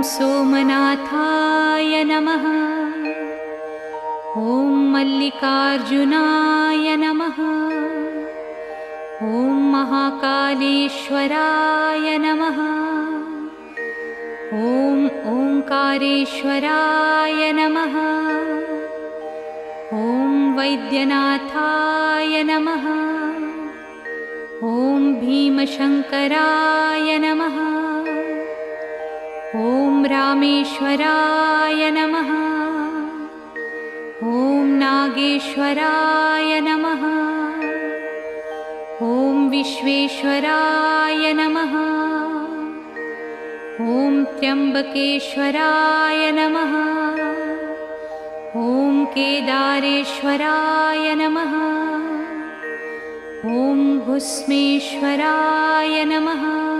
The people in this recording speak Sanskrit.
सोमनाथाय नमः। ॐ मल्लिकार्जुनाय नमः। ॐ महाकालेश्वराय नमः। ॐ ओंकारेश्वराय नमः। ॐ वैद्यनाथाय नमः। ॐ भीमशंकराय नमः। ॐ रामेश्वराय नमः। ॐ नागेश्वराय नमः। ॐ विश्वेश्वराय नमः। ॐ त्र्यंबकेश्वराय नमः। ॐ केदारेश्वराय नमः। ॐ भुस्मेश्वराय नमः।